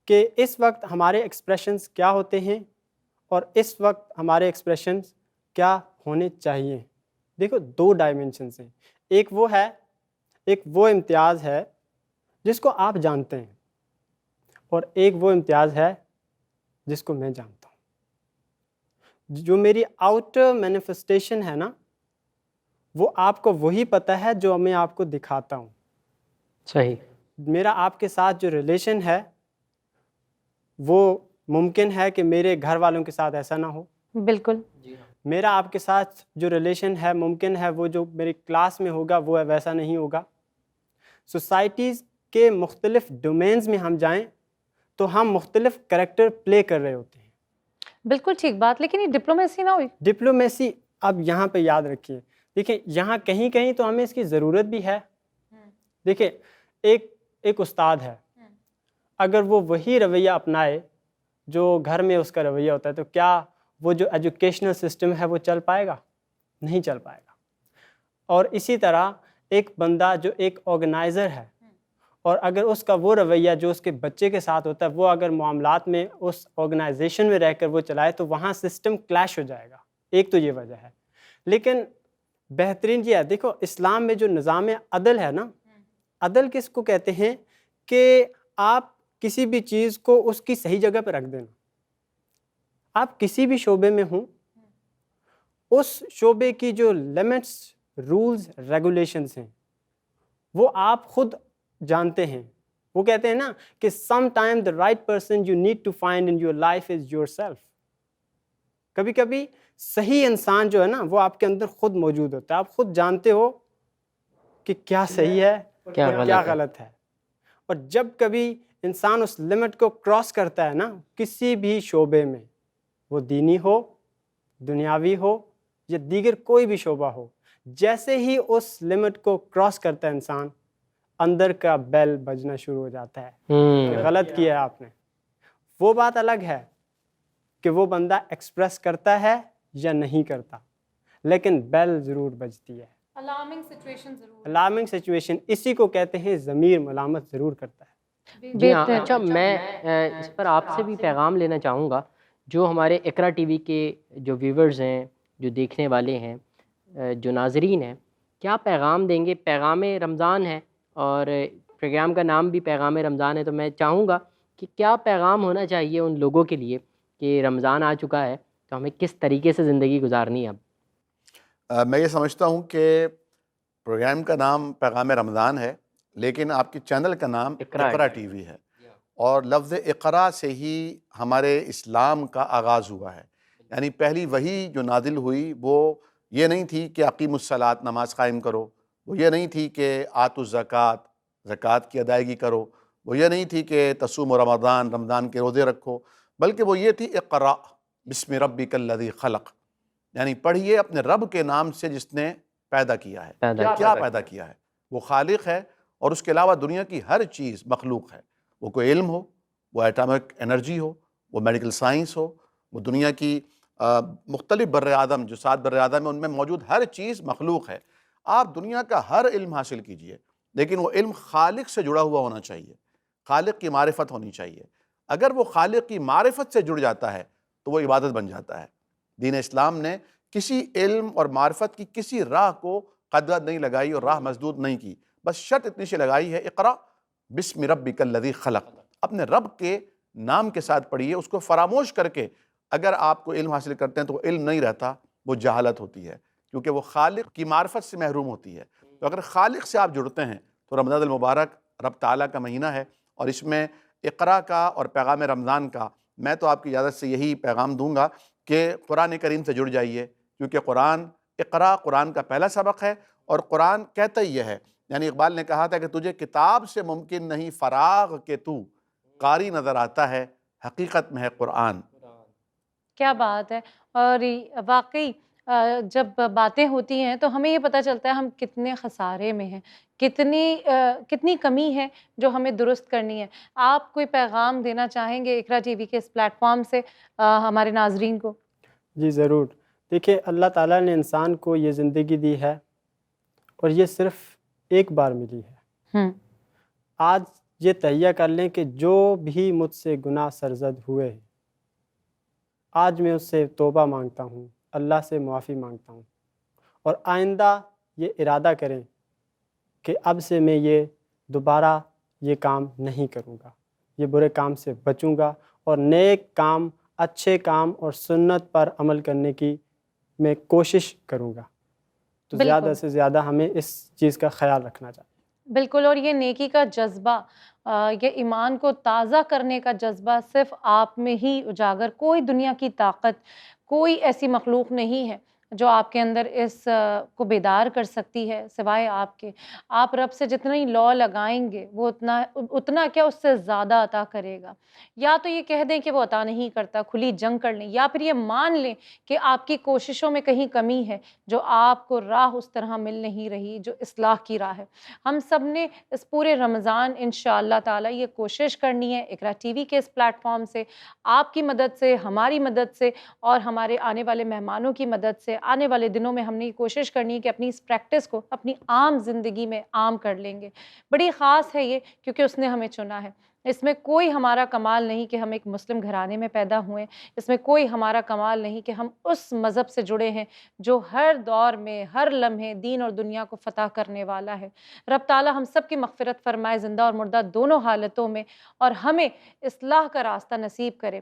کہ اس وقت ہمارے ایکسپریشنز کیا ہوتے ہیں اور اس وقت ہمارے ایکسپریشنز کیا ہونے چاہیے. دیکھو, 2 ڈائمنشنز ہیں. ایک وہ امتیاز ہے جس کو آپ جانتے ہیں, اور ایک وہ امتیاز ہے جس کو میں جانتا ہوں. جو میری آؤٹر مینیفیسٹیشن ہے نا, وہ آپ کو وہی پتہ ہے جو میں آپ کو دکھاتا ہوں. صحیح, میرا آپ کے ساتھ جو ریلیشن ہے وہ ممکن ہے کہ میرے گھر والوں کے ساتھ ایسا نہ ہو. بالکل. میرا آپ کے ساتھ جو ریلیشن ہے ممکن ہے وہ جو میری کلاس میں ہوگا وہ ویسا نہیں ہوگا. سوسائٹیز کے مختلف ڈومینز میں ہم جائیں تو ہم مختلف کریکٹر پلے کر رہے ہوتے ہیں. بالکل ٹھیک بات, لیکن یہ ڈپلومیسی نہ ہوئی. ڈپلومیسی اب یہاں پہ یاد رکھیے, دیکھیں یہاں کہیں کہیں تو ہمیں اس کی ضرورت بھی ہے. دیکھیں, ایک استاد ہے, اگر وہ وہی رویہ اپنائے جو گھر میں اس کا رویہ ہوتا ہے تو کیا وہ جو ایجوکیشنل سسٹم ہے وہ چل پائے گا؟ نہیں چل پائے گا. اور اسی طرح ایک بندہ جو ایک آرگنائزر ہے, اور اگر اس کا وہ رویہ جو اس کے بچے کے ساتھ ہوتا ہے وہ اگر معاملات میں اس آرگنائزیشن میں رہ کر وہ چلائے تو وہاں سسٹم کلیش ہو جائے گا. ایک تو یہ وجہ ہے. لیکن بہترین یہ ہے، دیکھو اسلام میں جو نظام عدل ہے نا، عدل کس کو کہتے ہیں کہ آپ کسی بھی چیز کو اس کی صحیح جگہ پہ رکھ دینا. آپ کسی بھی شعبے میں ہوں، اس شعبے کی جو لمٹس، رولز، ریگولیشنز ہیں وہ آپ خود جانتے ہیں. وہ کہتے ہیں نا کہ some time the right person you need to find in your life is yourself. کبھی کبھی صحیح انسان جو ہے نا وہ آپ کے اندر خود موجود ہوتا ہے. آپ خود جانتے ہو کہ کیا صحیح ہے کیا اور کیا غلط ہے. اور جب کبھی انسان اس لمٹ کو کراس کرتا ہے نا کسی بھی شعبے میں، وہ دینی ہو، دنیاوی ہو یا دیگر کوئی بھی شعبہ ہو، جیسے ہی اس لمٹ کو کراس کرتا ہے انسان، اندر کا بیل بجنا شروع ہو جاتا ہے کہ غلط کیا ہے آپ نے. وہ بات الگ ہے کہ وہ بندہ ایکسپریس کرتا ہے یا نہیں کرتا، لیکن بیل ضرور بجتی ہے. الارمنگ سچویشن ضرور. الارمنگ سچویشن، اسی کو کہتے ہیں ضمیر ملامت ضرور کرتا ہے. جی ہاں. اچھا، میں اس پر آپ سے بھی پیغام لینا چاہوں گا. جو ہمارے اقرا ٹی وی کے جو ویورز ہیں، جو دیکھنے والے ہیں، جو ناظرین ہیں، کیا پیغام دیں گے؟ پیغام رمضان ہے اور پروگرام کا نام بھی پیغام رمضان ہے، تو میں چاہوں گا کہ کیا پیغام ہونا چاہیے ان لوگوں کے لیے کہ رمضان آ چکا ہے تو ہمیں کس طریقے سے زندگی گزارنی ہے اب؟ میں یہ سمجھتا ہوں کہ پروگرام کا نام پیغام رمضان ہے، لیکن آپ کے چینل کا نام اقرا ٹی وی ہے، اور لفظ اقرا سے ہی ہمارے اسلام کا آغاز ہوا ہے. یعنی پہلی وحی جو نازل ہوئی وہ یہ نہیں تھی کہ اقیم الصلاۃ، نماز قائم کرو، وہ یہ نہیں تھی کہ آتوا الزکوٰۃ، زکوٰۃ کی ادائیگی کرو، وہ یہ نہیں تھی کہ تصوم رمضان، رمضان کے روزے رکھو، بلکہ وہ یہ تھی اقرا بسم ربک الذی خلق، یعنی پڑھیے اپنے رب کے نام سے جس نے پیدا کیا ہے. کیا پیدا کیا ہے؟ وہ خالق ہے، اور اس کے علاوہ دنیا کی ہر چیز مخلوق ہے. وہ کوئی علم ہو، وہ ایٹامک انرجی ہو، وہ میڈیکل سائنس ہو، وہ دنیا کی مختلف بر اعظم جو 7 بر اعظم ہیں ان میں موجود ہر چیز مخلوق ہے. آپ دنیا کا ہر علم حاصل کیجئے، لیکن وہ علم خالق سے جڑا ہوا ہونا چاہیے، خالق کی معرفت ہونی چاہیے. اگر وہ خالق کی معرفت سے جڑ جاتا ہے تو وہ عبادت بن جاتا ہے. دین اسلام نے کسی علم اور معرفت کی کسی راہ کو قدرت نہیں لگائی اور راہ مسدود نہیں کی، بس شرط اتنی سی لگائی ہے، اقرا بسم ربک الذی خلق. اپنے رب کے نام کے ساتھ پڑھیے. اس کو فراموش کر کے اگر آپ کو علم حاصل کرتے ہیں تو وہ علم نہیں رہتا، وہ جہالت ہوتی ہے، کیونکہ وہ خالق کی معرفت سے محروم ہوتی ہے. تو اگر خالق سے آپ جڑتے ہیں تو رمضان المبارک رب تعالیٰ کا مہینہ ہے، اور اس میں اقرا کا اور پیغام رمضان کا میں تو آپ کی اجازت سے یہی پیغام دوں گا کہ قرآن کریم سے جڑ جائیے، کیونکہ اقرا قرآن کا پہلا سبق ہے، اور قرآن کہتا ہی یہ ہے. یعنی اقبال نے کہا تھا کہ تجھے کتاب سے ممکن نہیں فراغ کہ تو قاری نظر آتا ہے، حقیقت میں ہے قرآن. کیا بات ہے. اور واقعی جب باتیں ہوتی ہیں تو ہمیں یہ پتہ چلتا ہے ہم کتنے خسارے میں ہیں، کتنی کمی ہے جو ہمیں درست کرنی ہے. آپ کوئی پیغام دینا چاہیں گے اقرا ٹی وی کے اس پلیٹ فارم سے ہمارے ناظرین کو؟ جی ضرور. دیکھیے، اللہ تعالیٰ نے انسان کو یہ زندگی دی ہے اور یہ صرف ایک بار ملی ہے. آج یہ تہیہ کر لیں کہ جو بھی مجھ سے گناہ سرزد ہوئے، آج میں اس سے توبہ مانگتا ہوں، اللہ سے معافی مانگتا ہوں، اور آئندہ یہ ارادہ کریں کہ اب سے میں یہ دوبارہ یہ کام نہیں کروں گا، یہ برے کام سے بچوں گا، اور نیک کام، اچھے کام اور سنت پر عمل کرنے کی میں کوشش کروں گا. تو زیادہ سے زیادہ ہمیں اس چیز کا خیال رکھنا چاہیے. بالکل. اور یہ نیکی کا جذبہ، یہ ایمان کو تازہ کرنے کا جذبہ صرف آپ میں ہی اجاگر، کوئی دنیا کی طاقت، کوئی ایسی مخلوق نہیں ہے جو آپ کے اندر اس کو بیدار کر سکتی ہے سوائے آپ کے. آپ رب سے جتنی لو لگائیں گے وہ اتنا کیا، اس سے زیادہ عطا کرے گا. یا تو یہ کہہ دیں کہ وہ عطا نہیں کرتا، کھلی جنگ کر لیں، یا پھر یہ مان لیں کہ آپ کی کوششوں میں کہیں کمی ہے، جو آپ کو راہ اس طرح مل نہیں رہی جو اصلاح کی راہ ہے. ہم سب نے اس پورے رمضان انشاءاللہ تعالی یہ کوشش کرنی ہے اقرا ٹی وی کے اس پلیٹ فارم سے، آپ کی مدد سے، ہماری مدد سے، اور ہمارے آنے والے مہمانوں کی مدد سے. آنے والے دنوں میں ہم نے یہ کوشش کرنی ہے کہ اپنی اس پریکٹس کو اپنی عام زندگی میں عام کر لیں گے. بڑی خاص ہے یہ، کیونکہ اس نے ہمیں چنا ہے. اس میں کوئی ہمارا کمال نہیں کہ ہم ایک مسلم گھرانے میں پیدا ہوئے، اس میں کوئی ہمارا کمال نہیں کہ ہم اس مذہب سے جڑے ہیں جو ہر دور میں ہر لمحے دین اور دنیا کو فتح کرنے والا ہے۔ رب تعالیٰ ہم سب کی مغفرت فرمائے زندہ اور مردہ دونوں حالتوں میں، اور ہمیں اصلاح کا راستہ نصیب کرے۔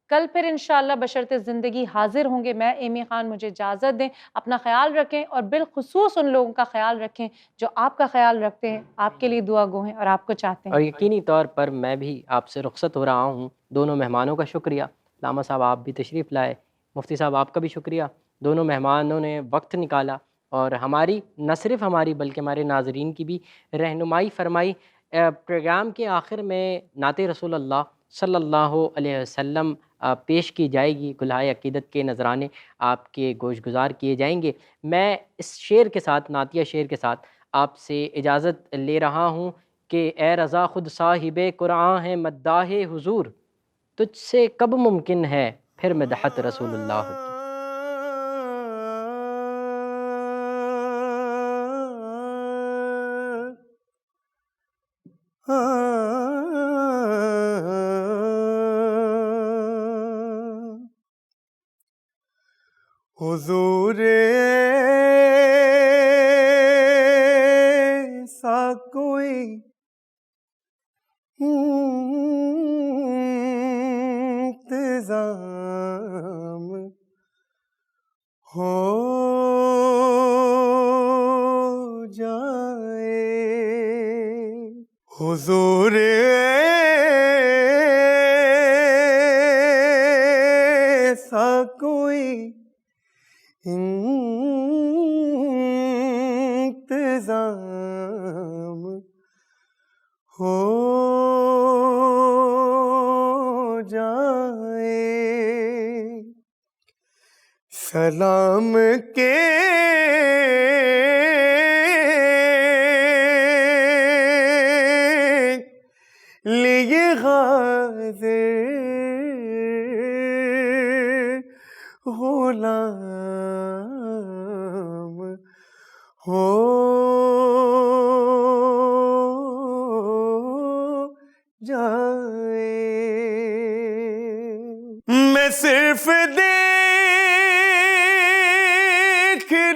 کل پھر انشاءاللہ بشرط زندگی حاضر ہوں گے۔ میں ایمی خان، مجھے اجازت دیں، اپنا خیال رکھیں اور بالخصوص ان لوگوں کا خیال رکھیں جو آپ کا خیال رکھتے ہیں، آپ کے لیے دعا گو ہیں اور آپ کو چاہتے ہیں۔ اور یقینی طور پر میں بھی آپ سے رخصت ہو رہا ہوں۔ دونوں مہمانوں کا شکریہ، علامہ صاحب آپ بھی تشریف لائے، مفتی صاحب آپ کا بھی شکریہ، دونوں مہمانوں نے وقت نکالا اور ہماری نہ صرف ہماری بلکہ ہمارے ناظرین کی بھی رہنمائی فرمائی۔ پروگرام کے آخر میں نعت رسول اللہ صلی اللہ علیہ وسلم پیش کی جائے گی، کلہائے عقیدت کے نذرانے آپ کے گوش گزار کیے جائیں گے۔ میں اس شعر کے ساتھ، نعتیہ شعر کے ساتھ آپ سے اجازت لے رہا ہوں کہ اے رضا خود صاحب قرآن ہے مداح حضور، تجھ سے کب ممکن ہے پھر مدحت رسول اللہ کی۔ حضور سا کوئی انتظام ہو جائے، حضور سا کوئی انتظام ہو جائے، سلام کے لیے حاضر غلام ہو جائے، میں صرف دیکھ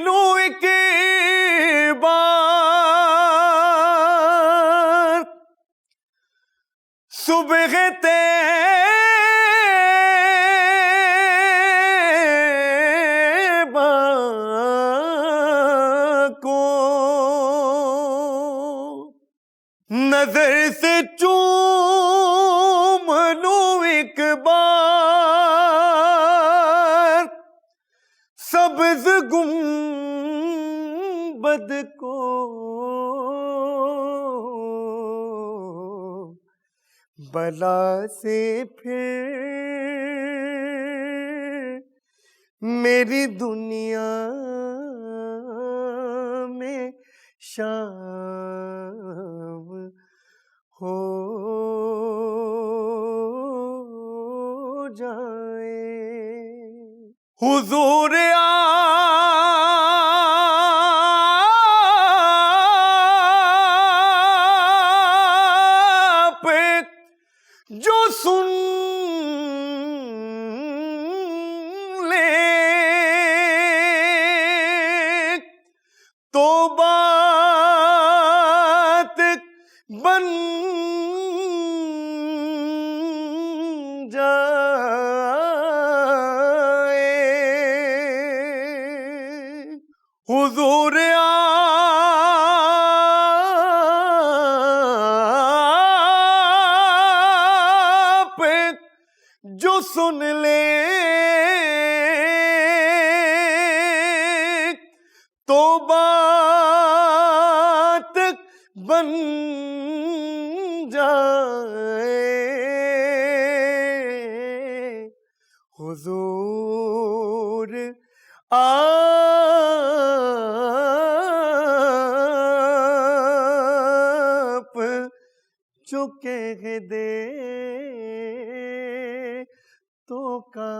لوں ایک بار صبح طیبہ کو، نظر سے چوم لوں ایک بار سبز گنبد کو، بلا سے پھر میری دنیا میں شام ہو جائے، حضور آپ جو سن لے تو بات بن جائے، حضور آپ جو سن لے تو بات بن جائے، حضور آپ جو کہہ دے تو کام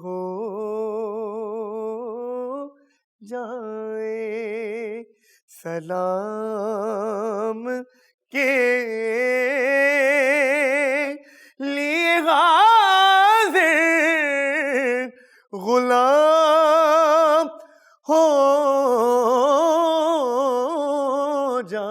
ہو جائے، سلام کے لیے حاضر غلام ہو جا